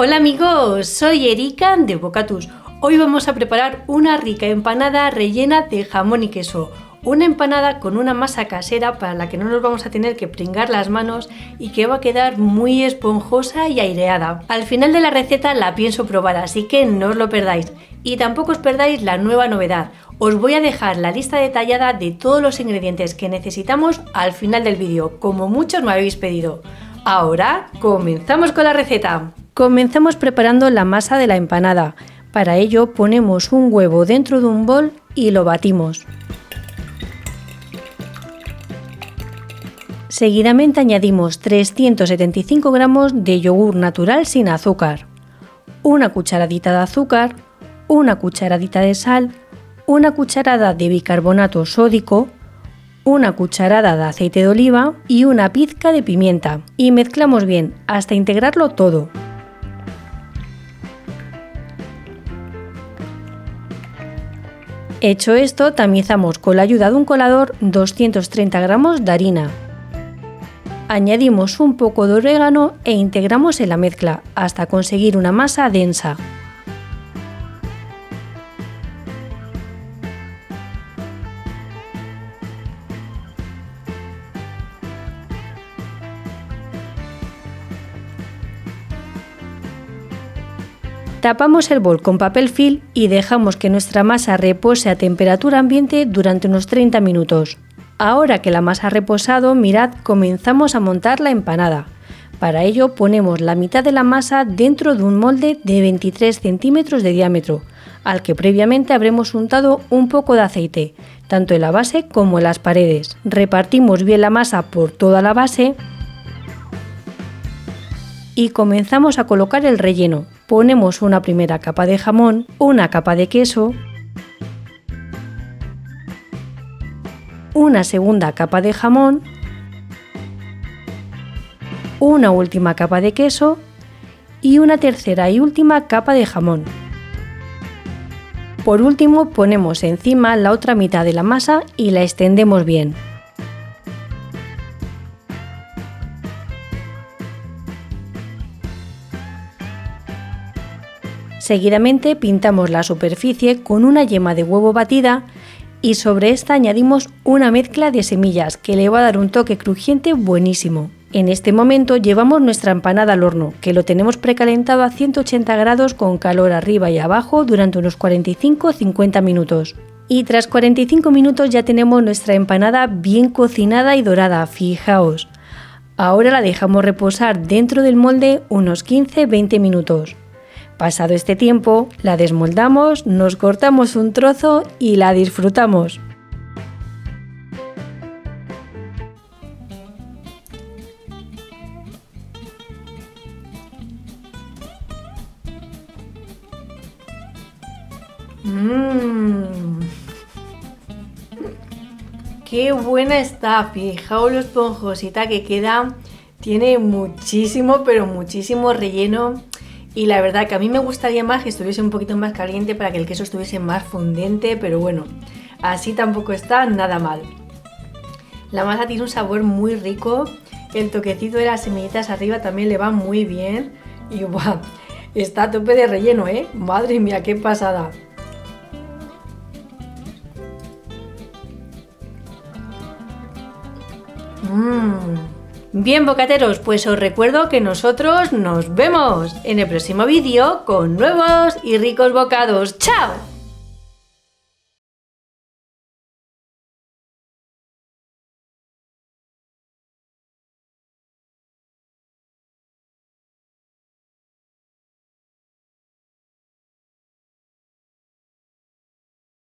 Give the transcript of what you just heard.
Hola amigos, soy Erika de Bocatus. Hoy vamos a preparar una rica empanada rellena de jamón y queso. Una empanada con una masa casera para la que no nos vamos a tener que pringar las manos y que va a quedar muy esponjosa y aireada. Al final de la receta la pienso probar, así que no os lo perdáis. Y tampoco os perdáis la nueva novedad. Os voy a dejar la lista detallada de todos los ingredientes que necesitamos al final del vídeo, como muchos me habéis pedido. Ahora comenzamos con la receta. Comenzamos preparando la masa de la empanada. Para ello ponemos un huevo dentro de un bol y lo batimos. Seguidamente añadimos 375 gramos de yogur natural sin azúcar, una cucharadita de azúcar, una cucharadita de sal, una cucharada de bicarbonato sódico, una cucharada de aceite de oliva y una pizca de pimienta, y mezclamos bien hasta integrarlo todo. Hecho esto, tamizamos con la ayuda de un colador 230 gramos de harina. Añadimos un poco de orégano e integramos en la mezcla hasta conseguir una masa densa. Tapamos el bol con papel film y dejamos que nuestra masa repose a temperatura ambiente durante unos 30 minutos. Ahora que la masa ha reposado, mirad, comenzamos a montar la empanada. Para ello ponemos la mitad de la masa dentro de un molde de 23 centímetros de diámetro, al que previamente habremos untado un poco de aceite, tanto en la base como en las paredes. Repartimos bien la masa por toda la base y comenzamos a colocar el relleno. Ponemos una primera capa de jamón, una capa de queso, una segunda capa de jamón, una última capa de queso y una tercera y última capa de jamón. Por último, ponemos encima la otra mitad de la masa y la extendemos bien. Seguidamente pintamos la superficie con una yema de huevo batida y sobre esta añadimos una mezcla de semillas que le va a dar un toque crujiente buenísimo. En este momento llevamos nuestra empanada al horno, que lo tenemos precalentado a 180 grados con calor arriba y abajo durante unos 45-50 minutos. Y tras 45 minutos ya tenemos nuestra empanada bien cocinada y dorada, fijaos. Ahora la dejamos reposar dentro del molde unos 15-20 minutos. Pasado este tiempo, la desmoldamos, nos cortamos un trozo y la disfrutamos. ¡Qué buena está! Fijaos lo esponjosita que queda. Tiene muchísimo, pero muchísimo relleno. Y la verdad que a mí me gustaría más que estuviese un poquito más caliente para que el queso estuviese más fundente, pero bueno, así tampoco está nada mal. La masa tiene un sabor muy rico, el toquecito de las semillitas arriba también le va muy bien y ¡guau! Está a tope de relleno, ¿eh? Madre mía, qué pasada. Bien, bocateros, pues os recuerdo que nosotros nos vemos en el próximo vídeo con nuevos y ricos bocados. ¡Chao!